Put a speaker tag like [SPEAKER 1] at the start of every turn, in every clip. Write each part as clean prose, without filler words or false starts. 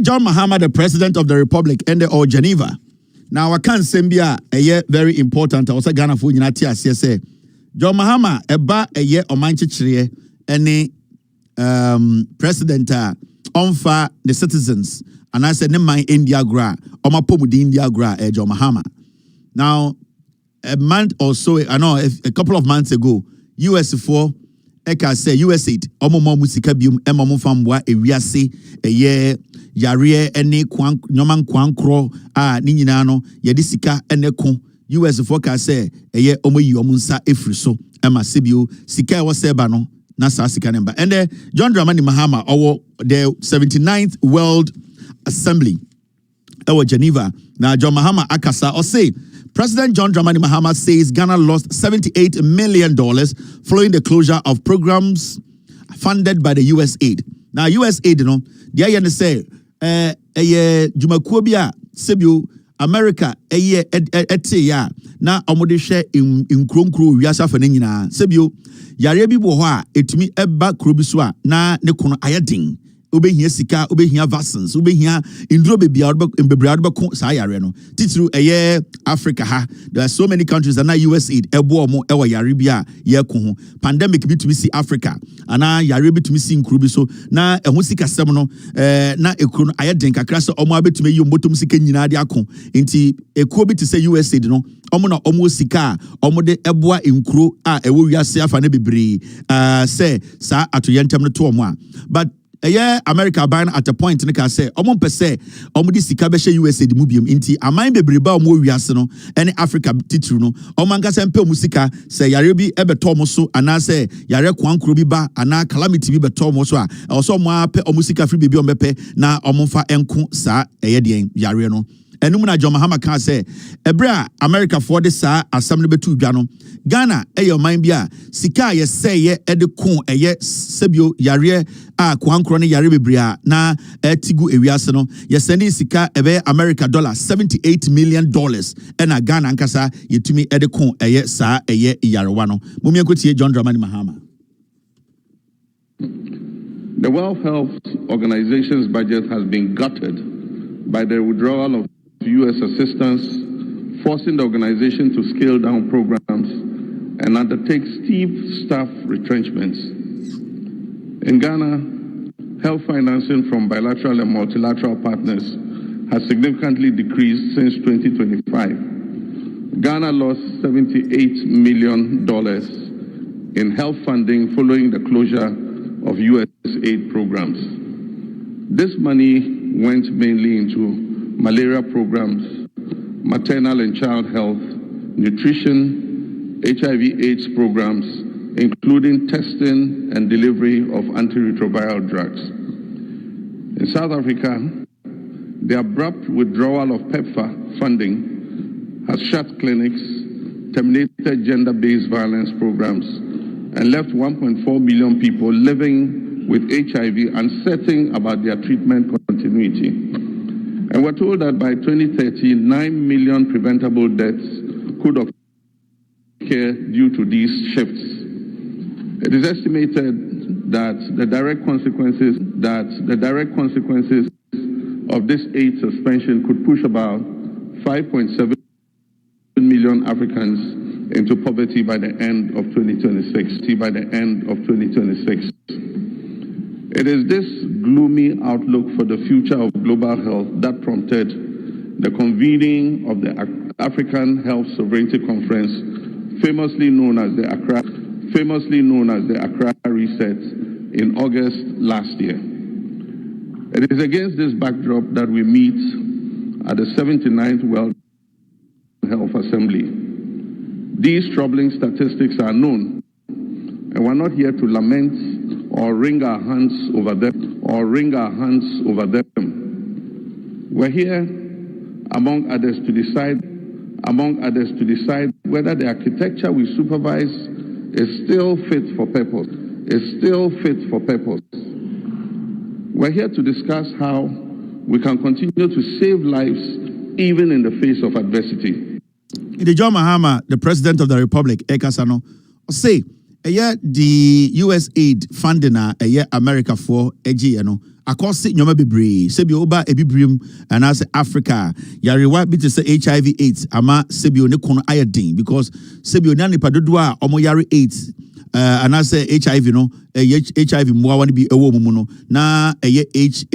[SPEAKER 1] John Mahama, the president of the Republic, and the Geneva. Now I can't say a year very important. I was a Ghana for United say John Mahama eba a year on Manchester any president on for the citizens and I said my India gra or my pomu the India gra John Mahama. Now a month or so I know a couple of months ago US4 Eka say US8 omo musika bium emo famboa ewiase eye yare ene kwan nyoman kwankro a ni nyina no ye de sika ene ko US4 ka say eye omo yi omo nsa efri so ema sebio sika e wo seba no na sa sika nemba and John Dramani Mahama owo the 79th World Assembly ewo Geneva na John Mahama akasa o say President John Dramani Mahama says Ghana lost $78 million following the closure of programs funded by the US aid. Now, US aid, you know, the IN say, Jumakuobia, Sebu, America, ya na omode share in kronkro wiasa fanina. Sebu, Yarebi boha, etumi eba krobiswa, na ne kono ayading. Ube here sika, ube here vaccines, ube here indro baby in bebrado sayare no. Titru eye Africa ha. There are so many countries that na US aid ebo mo ewa yaribia ye ko pandemic bi to see Africa. Ana yaribi to see nkrubi so na ehun sika sem no na ekru no ayeden kakra so omo abetumi yi motom sika nyina de akon. Nti ekuo bi to say US aid no omo na omo sika omo de eboa nkro a ewo wiase afa na bebre say sa atoyentem no to omo a. But America ban at a point in the say, Omon per se, Omudi Sikabesha USA the Mubium inti, a mine bebriba mo wiasano, any Africa titruno, Omangas and Pe Musica, say Yarebi Ebe Tomoso, and I say Yare Kwan Krubiba, and na calamity be Tomosa, also moi pe Omusica free baby mepe, na Omonfa enku sa Eyadian Yareno. And Numana John Mahama can say, Ebra, America for the sa, assembly betu Jano, Ghana, your mind bia, Sika, ye say ye edekun, ye sebio, yare, Kwan Kroni Yaribria, na Tigu Ewiasano, ye sending Sika, ebe America $78 million, and a Ghana Ankasa, ye to me edekun, ye sa, ye Yarawano. Mumia Kuti, John Dramani Mahama.
[SPEAKER 2] The World Health Organization's budget has been gutted by the withdrawal of U.S. assistance, forcing the organization to scale down programs and undertake steep staff retrenchments. In Ghana, health financing from bilateral and multilateral partners has significantly decreased since 2025. Ghana lost $78 million in health funding following the closure of U.S. aid programs. This money went mainly into malaria programs, maternal and child health, nutrition, HIV/AIDS programs, including testing and delivery of antiretroviral drugs. In South Africa, the abrupt withdrawal of PEPFAR funding has shut clinics, terminated gender-based violence programs, and left 1.4 million people living with HIV uncertain about their treatment continuity. And we're told that by 2030, 9 million preventable deaths could occur due to these shifts. It is estimated that the direct consequences of this aid suspension could push about 5.7 million Africans into poverty by the end of 2026. It is this gloomy outlook for the future of global health that prompted the convening of the African Health Sovereignty Conference, famously known as the Accra Reset, in August last year. It is against this backdrop that we meet at the 79th World Health Assembly. These troubling statistics are known, and we're not here to lament or wring our hands over them. We're here, among others, to decide whether the architecture we supervise is still fit for purpose. We're here to discuss how we can continue to save lives even in the face of adversity.
[SPEAKER 1] The John Mahama, the President of the Republic, Ekasano, say the US aid funding America for no across nyoma bebre sebio oba ebibrim and as Africa yarewa bi to say HIV AIDS ama sebio ne kono ayedin because sebio na nipa dodo a omo yare AIDS and I say HIV no HIV mwa wani bi ewo mu no na AIDS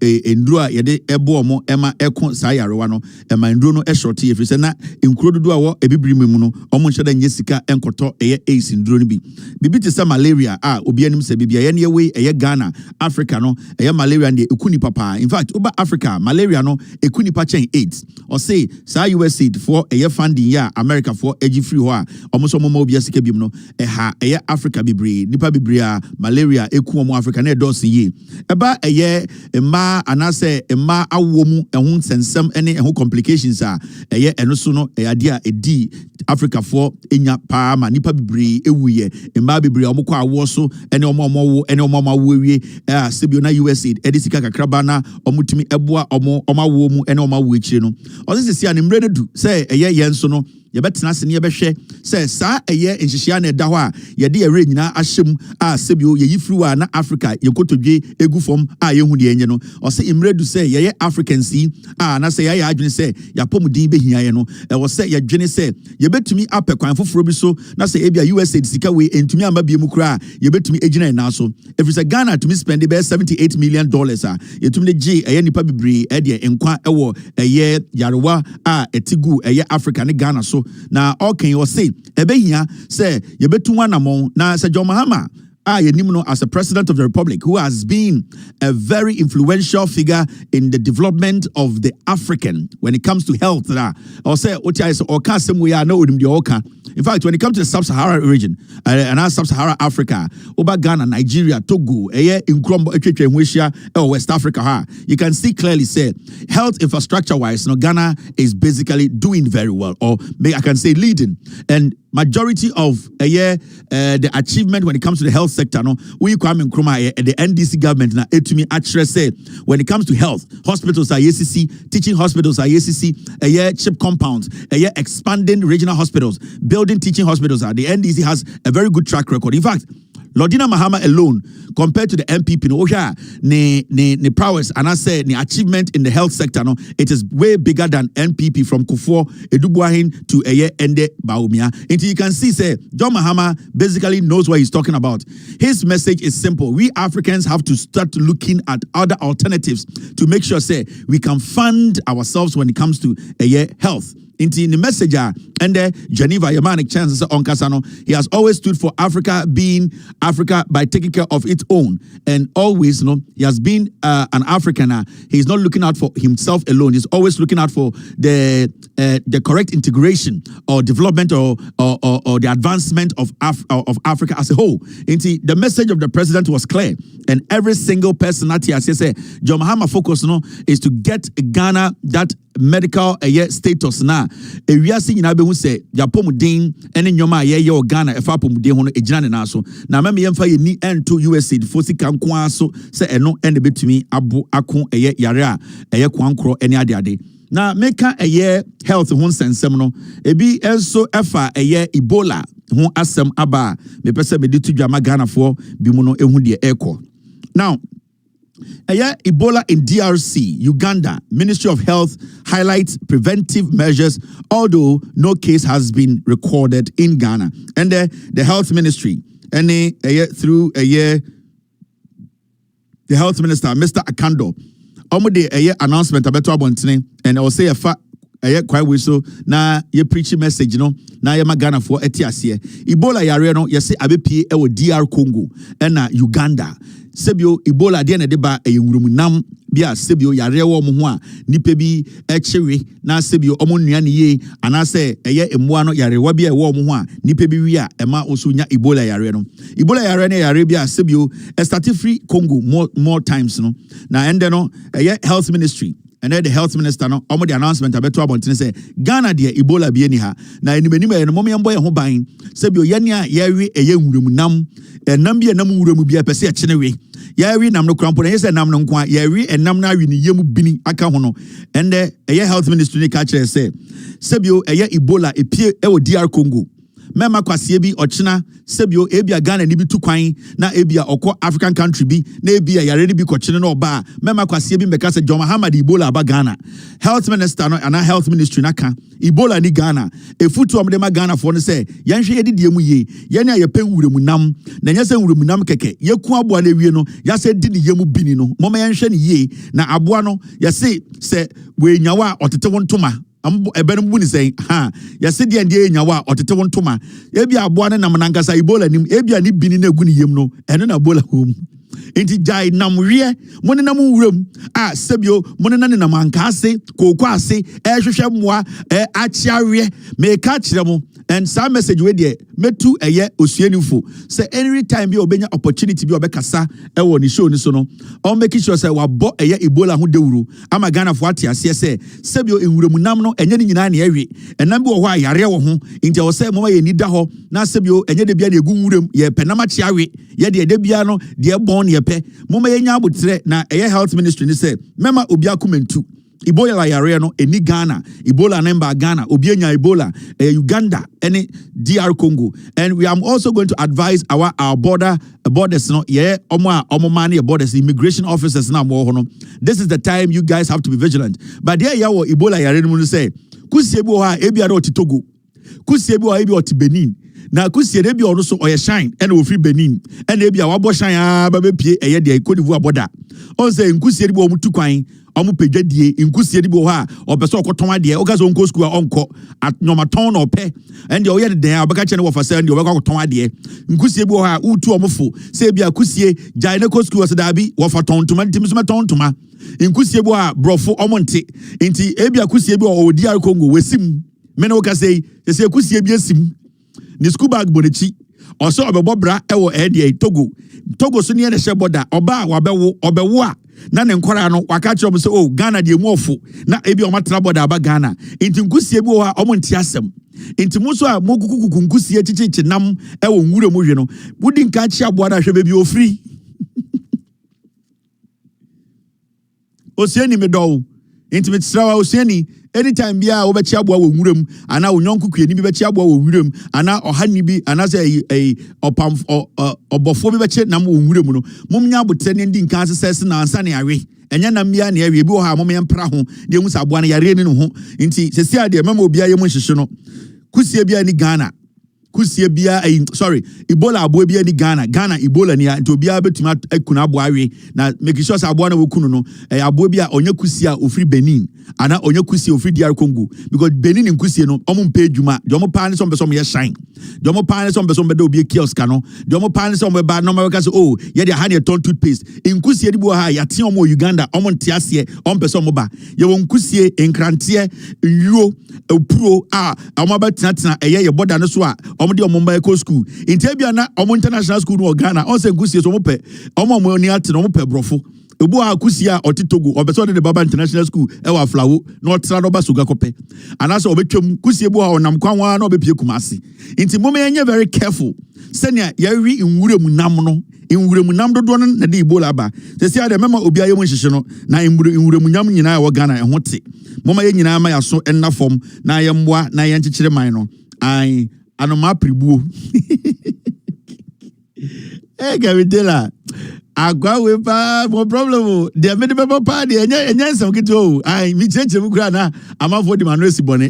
[SPEAKER 1] enduro yede ebo omo ema ekon sa yarewa no ema enduro no shorty efri se na enkuro dodo a wo ebibrim mu no omo nheda nye sika enkoto AIDS enduro no bi bibi te say malaria obi anim se bibia ye ne we Ghana Africa no malaria ne ekuni papa in fact over Africa malaria no ekuni pa chen AIDS or say sa US aid for funding ya America for agi free ho a omo so mo obi asika bim no Africa bibre nipa bibre malaria eku omo Africa na edosi ye eba emma anase emma awomu ehun sensem ene ehun complications eno so no ade a edi Africa for enya pa ma nipa bibre ewuye emma bibre omo kwa awo so ene omo ene omo awie sebio na US aid edisika kakraba na omutimi eboa omo awo mu ene omo awo ekire no osisi ane mredu say yenso no yebetena se ne yebehwe se sa enhihia na eda ho a yede yere nyina ahyem sebio yeyifriwa na Africa yekotodwe egu fom yehu de enye no o se imredu se yeye Africans na se yeye adwene se yapomudin behia ye no wo se yedwene se yebetumi apekwan foforo bi so na se ebia USA sika we entumi amabie mu kura yebetumi ejina na so if it's a Ghana to spend be $78 million yetumi de ge nipa bibiri de enkwa ewo yarewa etigu Africa ne Ghana so na okay you say ebehia say yebetu wanamon na say John Mahama as a president of the republic who has been a very influential figure in the development of the African when it comes to health or say in fact when it comes to the sub-Saharan region and sub-Saharan Africa over Ghana, Nigeria, Togo West Africa you can see clearly say health infrastructure wise Ghana is basically doing very well or I can say leading and majority of the achievement when it comes to the health sector no we come in Nkrumah the NDC government na etumi actually say when it comes to health hospitals are ECC teaching hospitals are ECC chip compounds expanding regional hospitals building teaching hospitals the NDC has a very good track record in fact Lordina Mahama alone, compared to the MPP, ne prowess and I say the achievement in the health sector, no, it is way bigger than NPP from Kufuor, Edubuahin to Ende Baumia. Until you can see, say, John Mahama basically knows what he's talking about. His message is simple. We Africans have to start looking at other alternatives to make sure, say, we can fund ourselves when it comes to health. In the message and Geneva Yamanik chances on Kasano, he has always stood for Africa being Africa by taking care of its own, and always he has been an African. He's not looking out for himself alone. He's always looking out for the correct integration or development or the advancement of Africa as a whole. The message of the president was clear, and every single person that he say John Mahama focus is to get Ghana that medical status na ewiase nyina be hu se yapomuden ene nyoma ye Ghana efa pomuden ho no ejina ne na so na mama yemfa ye ni ento USA fo sika nko aso se eno ene betumi abo ako yare a kwankro ene ade na meka health ho nsensem no ebi enso efa Ebola ho asem aba me pese me ditu dwama Ghana fo bi mu no ehu de eko now Ebola in DRC, Uganda, Ministry of Health highlights preventive measures, although no case has been recorded in Ghana. And the health ministry, through the health minister, Mr. Akando, the announcement about and I will say quite whistle na ye preaching message na ye magana for etiasie Ebola yare no ye say abepi e wo DR Congo na Uganda sebio Ebola de na de ba enwurumunam bia sebio yare wo mo ho a nipa bi echiwe na sebio omo nuane ye anase emmoa no yare wa bia wo mo ho a nipa bi wi a ema oso nya Ebola yare no yare bia sebio start free Congo more times na ende no health ministry. And then the health minister no omo the announcement abeto abontene say Ghana de Ebola bi ani ha na animanim no momyambo ye ho ban sebio yane a yawe nwurumunam enam bi enam nwuramu bi apese echenewe yawe nam no krampo na yese nam no nko a yawe enam na awe ni yemu bini aka ho no and the health ministry ni ka kire say sebio Ebola epie e wo DR Congo mema kwasie bi ochina sebio ebia Ghana ni bi tu kwan na ebia okọ African country bi na ebia yare ni bi kochine na oba mema kwasie bi meka se John Muhammad Ebola aba Ghana health minister no ana health ministry naka Ebola ni Ghana efutu omde ma Ghana fo no se yenhwe yedidie mu ye ye na ye pen wuremu nam na nya se wuremu nam keke ye ku aboa na wie no ya se di ni yemu bini no moma yenhwe ni ye na aboa no ya se we nyawa otete wontoma ebenum bu ni say ha ya se de ande nyawa otete wontoma ebi aboa ne nam nankasa Ebola nim ebi ani bini na egu ni yem no eno na Ebola hom enti jai namwie mo ne nam wuram a sebio mo ne nam anka ase kokwa ase ehwehwe moa achiawe me ka kire mo and some message we there metu eye osuanifo say any time bi obenya opportunity bi obekasa e wo ni show ni so no on make sure say wa bo eye Ebola ho dewuro ama Ghana fo ate ase say sebio enwuramu nam no enye ni nyina na ewe enam bi wo ho ayare wo ho nti wo say mama ye ni da ho na sebio enye de bia na egu nwuram ye penam achiawe ye de bia no de bon ye pe mama ye nya abotre na eye health ministry ni say mema obi akomentu Ebola la yare no eni Ghana Ebola nemba Ghana obienya Ebola Uganda any DR Congo and we are also going to advise our borders no omo man borders immigration officers na mo no this is the time you guys have to be vigilant but there ya wo Ebola yare no say kusie bi ha ebia do Togo kusie bi ha ebi oti Benin na kusie de bi ono so oye shine and ofri Benin and ebia wabo shine ba be pie eye de Cote d'Ivoire border on say nkusie de bi omutu kwan omu pedwadie nkusie de bi ho a obeso okoton ade o gaso nko school onko at nomaton no pe and o ye de den obeka chene wo fasa and obeka koton ade nkusie bi ho a utu omfo say bia kusie jai ne ko school so da bi wo fa ton tuma ntimi so meton tuma nkusie bi ho a brofo omonte nti ebia kusie bi o DR Congo wesim me no ka say kusie bi asim ni school bag bonechi oso obebobra ewo ede Togo so ne hye border oba obewo a na ne nkwara no waka kire so oh Ghana de mu ofo na ebi o matra border aba Ghana enti nkusie bi ho a omonti asem enti muso a mokukuku nkusie chichichi nam ewo nwure mu hwe no wudi nka chi aboa da hwe bebi ofri osiani medo enti metrawa osiani anytime bia wo be chi aboa wo nwurem ana onyonku kuani bi be chi aboa wo nwurem ana ohani bi ana say opam obofo bi be chi nam wo nwurem no momnya abotre ne ndi nka asese na ansa ne awe enya nam bia ne awe bi wo ha momya mpra ho de mu sa aboa ne yare ne ho nti sesi ade mema obia ye mu nhihye no kusie bia ni Ghana kusie bia Ebola aboa bia ni Ghana Ebola ni nti obia betuma akuna aboa awe na make sure sa aboa na wokunu no aboa bia onye kusie a ofri Benin ana onye kusie ofri DR Congo because Benin nkusie no omo mpa adwuma de omo pa ne so mbeso ye shine de omo pa ne so mbeso mbe de obi kiosk no de omo pa ne so mbe ba no ma so oh ye de ha ne ton toothpaste nkusie di bo ha ya te omo Uganda omo ntiase omo pese omo ba ye won kusie enkrantie yuo opuro a omo ba tena ye border no so a omo de omo mba eco school intebia na omo international school no Ghana on se nkusie so omo pe omo ni ate no omo pe brofo Ebu a kusia oti Togo obeso de Baba International School ewa flawo no tra no ba suga kope anaso obetwam kusie bu a onam kwanwa na obepie kumase nti mom yenye very careful senia yawi nwuremu nam no nwuremu nam dodo no na de Ebola ba sesi ade mema obi aye mu nhihye no na nwuremu nyam nyina wo Ghana eho te moma ye nyina ma yaso enna fom na ye mboa na ye nkyekere man no ai anoma pribuo gawidela agwa we pa mo problem de me de pa de enya nsam kito ai mi cheche mu kura na amafo di manu esibone